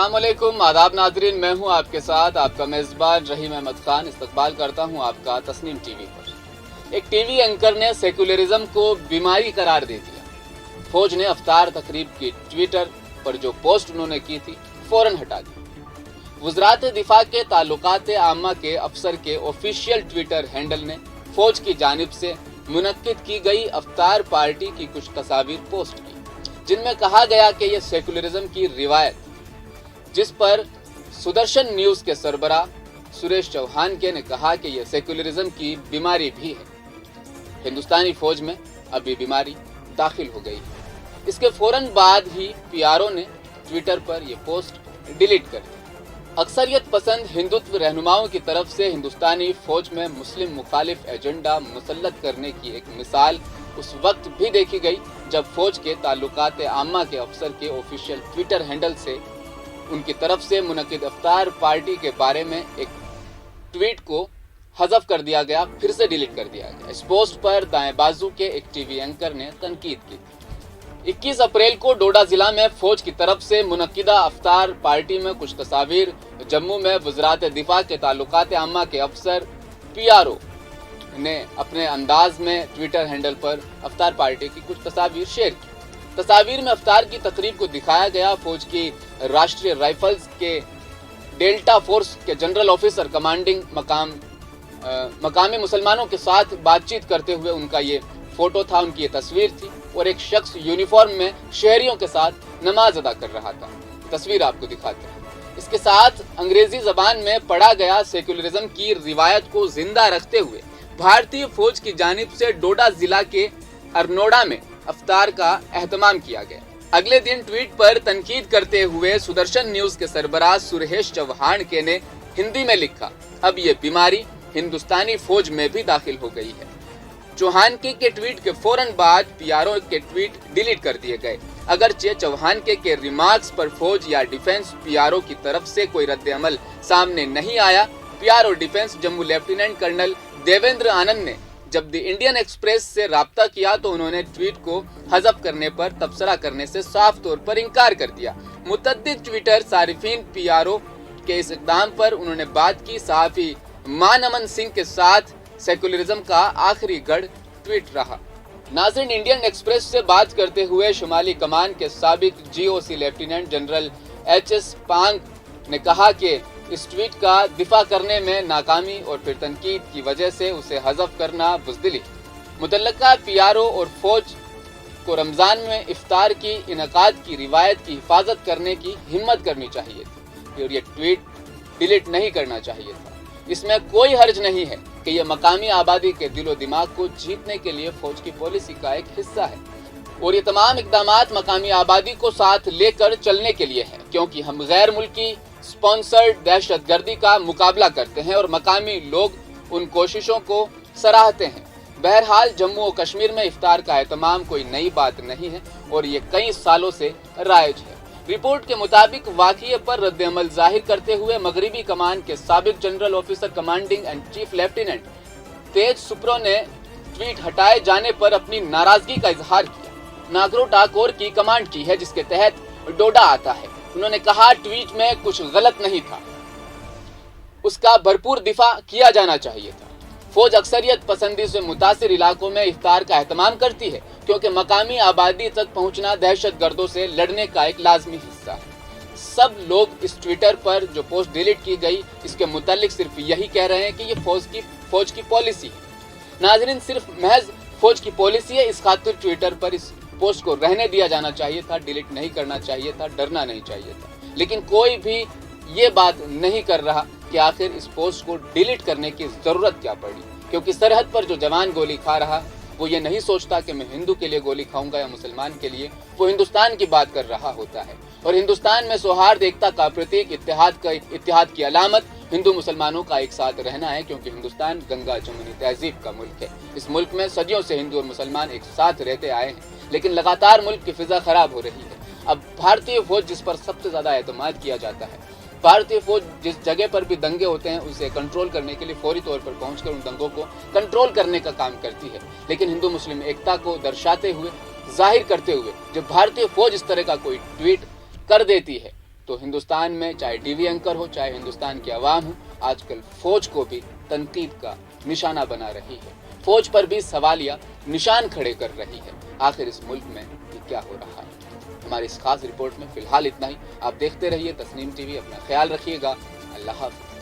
अस्सलामुअलैकुम, आदाब नाजरीन। मैं हूं आपके साथ आपका मेज़बान रहीम अहमद खान। इस्तकबाल करता हूं आपका तस्नीम टीवी पर। एक टीवी एंकर ने सेकुलरिज्म को बीमारी करार दे दिया। फौज ने अफ्तार तकरीब की ट्विटर पर जो पोस्ट उन्होंने की थी फौरन हटा दी। वज़रात दिफा के ताल्लुकात आम्मा के अफसर के ऑफिशियल ट्विटर हैंडल ने फौज की जानिब से मुनक्किद की गई अफ्तार पार्टी की कुछ तस्वीर पोस्ट की, जिनमें कहा गया कि यह सेकुलरिज्म की रिवायत, जिस पर सुदर्शन न्यूज के सरबरा सुरेश चौहान के ने कहा कि यह सेकुलरिज्म की बीमारी भी है। हिंदुस्तानी फौज में अब ये बीमारी दाखिल हो गई है। इसके फौरन बाद ही पीआरओ ने ट्विटर पर यह पोस्ट डिलीट कर दी। अक्सरियत पसंद हिंदुत्व रहनुमाओं की तरफ से हिंदुस्तानी फौज में मुस्लिम मुखालिफ एजेंडा मुसल्लत करने की एक मिसाल उस वक्त भी देखी गई जब फौज के ताल्लुकात आम्मा के अफसर के ऑफिशियल ट्विटर हैंडल से उनकी तरफ से मुनक्किद अफ्तार पार्टी के बारे में एक ट्वीट को हज़फ कर दिया गया, फिर से डिलीट कर दिया गया। इस पोस्ट पर दाएं बाजू के एक टीवी एंकर ने तनकीद की। 21 अप्रैल को डोडा जिला में फौज की तरफ से मुनक्किदा अफ्तार पार्टी में कुछ तस्वीर जम्मू में वज़रात दिफा के ताल्लुकात आम्मा के अफसर पीआरओ ने अपने अंदाज में ट्विटर हैंडल पर अफ्तार पार्टी की कुछ तस्वीर शेयर की। तस्वीर में अफ्तार की तकरीब को दिखाया गया। फौज की राष्ट्रीय राइफल्स के डेल्टा फोर्स के जनरल ऑफिसर कमांडिंग मकामी मुसलमानों के साथ बातचीत करते हुए उनका ये फोटो था, उनकी ये तस्वीर थी, और एक शख्स यूनिफॉर्म में शहरियों के साथ नमाज अदा कर रहा था। तस्वीर आपको दिखाते हैं। इसके साथ अंग्रेजी जबान में पढ़ा गया सेकुलरिज्म की रिवायत को जिंदा रखते हुए भारतीय फौज की जानिब से डोडा जिला के अरनोड़ा में अफ्तार का एहतमाम किया गया। अगले दिन ट्वीट पर तनकीद करते हुए सुदर्शन न्यूज के सरबराह सुरेश चौहान के ने हिंदी में लिखा, अब ये बीमारी हिंदुस्तानी फौज में भी दाखिल हो गई है। चौहान के ट्वीट के फौरन बाद पीआरओ के ट्वीट डिलीट कर दिए गए। अगरचे चौहान के रिमार्क्स पर फौज या डिफेंस पीआरओ की तरफ से कोई रद्द अमल सामने नहीं आया। PRO defence Jammu lieutenant colonel Devendra Anand ने जब द इंडियन एक्सप्रेस से राब्ता किया तो उन्होंने ट्वीट को हज़फ करने पर तबसरा करने से साफ तौर पर इनकार कर दिया। मुतअद्दिद ट्विटर सारिफीन पीआरओ के इस इक़दाम पर उन्होंने बात की। सहाफ़ी मानमन सिंह के साथ सेकुलरिज्म का आखिरी गढ़ ट्वीट रहा। नाज़रीन, इंडियन एक्सप्रेस से बात करते हुए शुमाली कमान के साबिक जीओसी लेफ्टिनेंट जनरल एचएस पांग ने कहा कि इस ट्वीट का दिफा करने में नाकामी और फिर तनकीद की वजह से उसे हज़फ करना बुज़दिली। मुतल्लका पीआरओ और फौज को रमज़ान में इफ्तार की इनकाद की रिवायत की हिफाजत करने की हिम्मत करनी चाहिए थी और ये ट्वीट डिलीट नहीं करना चाहिए था। इसमें कोई हर्ज नहीं है कि यह मकामी आबादी के दिलो दिमाग को जीतने के लिए फौज की पॉलिसी का एक हिस्सा है और ये तमाम इक़दामात मकामी आबादी को साथ लेकर चलने के लिए है, क्योंकि हम गैर मुल्की स्पॉन्सर्ड दहशतगर्दी का मुकाबला करते हैं और मकामी लोग उन कोशिशों को सराहते हैं। बहरहाल जम्मू और कश्मीर में इफ्तार का एहतमाम कोई नई बात नहीं है और ये कई सालों से राइज है। रिपोर्ट के मुताबिक वाक़ये पर रद्द अमल जाहिर करते हुए मगरबी कमान के साबिक general officer commanding and chief lieutenant Tej Sapru ने ट्वीट हटाए जाने पर अपनी नाराजगी का इजहार किया। नागरो टाकोर की कमांड की है जिसके तहत डोडा आता है। उन्होंने कहा, ट्वीट में कुछ गलत नहीं था, उसका भरपूर दिफा किया जाना चाहिए था। फौज अक्सरियत पसंदी से मुतासिर इलाकों में इफ्तार का एहतमाम करती है क्योंकि मकामी आबादी तक पहुंचना दहशत गर्दों से लड़ने का एक लाजमी हिस्सा है। सब लोग इस ट्विटर पर जो पोस्ट डिलीट की गई इसके मुतालिक सिर्फ यही कह रहे हैं कि ये फौज की पॉलिसी है। नाजरीन, सिर्फ महज फौज की पॉलिसी है, इस खातिर ट्विटर पर इस पोस्ट को रहने दिया जाना चाहिए था, डिलीट नहीं करना चाहिए था, डरना नहीं चाहिए था। लेकिन कोई भी ये बात नहीं कर रहा कि आखिर इस पोस्ट को डिलीट करने की ज़रूरत क्या पड़ी, क्योंकि सरहद पर जो जवान गोली खा रहा वो ये नहीं सोचता कि मैं हिंदू के लिए गोली खाऊंगा या मुसलमान के लिए, वो हिंदुस्तान की बात कर रहा होता है। और हिंदुस्तान में सौहार्द, एकता का प्रतीक, इत्तेहाद की अलामत हिंदू मुसलमानों का एक साथ रहना है, क्योंकि हिंदुस्तान गंगा जमुनी तहजीब का मुल्क है। इस मुल्क में सदियों से हिंदू और मुसलमान एक साथ रहते आए हैं, लेकिन लगातार मुल्क की फिजा खराब हो रही है। अब भारतीय फौज जिस पर सबसे ज्यादा एतमाद किया जाता है, भारतीय फौज जिस जगह पर भी दंगे होते हैं उसे कंट्रोल करने के लिए फौरी तौर पर पहुंचकर उन दंगों को कंट्रोल करने का काम करती है। लेकिन हिंदू मुस्लिम एकता को दर्शाते हुए, जाहिर करते हुए जब भारतीय फौज इस तरह का कोई ट्वीट कर देती है تو ہندوستان میں چاہے ٹی وی اینکر ہو، چاہے ہندوستان کی عوام ہو، آج کل فوج کو بھی تنقید کا نشانہ بنا رہی ہے، فوج پر بھی سوالیہ نشان کھڑے کر رہی ہے۔ آخر اس ملک میں یہ کیا ہو رہا ہے؟ ہماری اس خاص رپورٹ میں فی الحال اتنا ہی۔ آپ دیکھتے رہیے تسنیم ٹی وی، اپنا خیال رکھیے گا۔ اللہ حافظ۔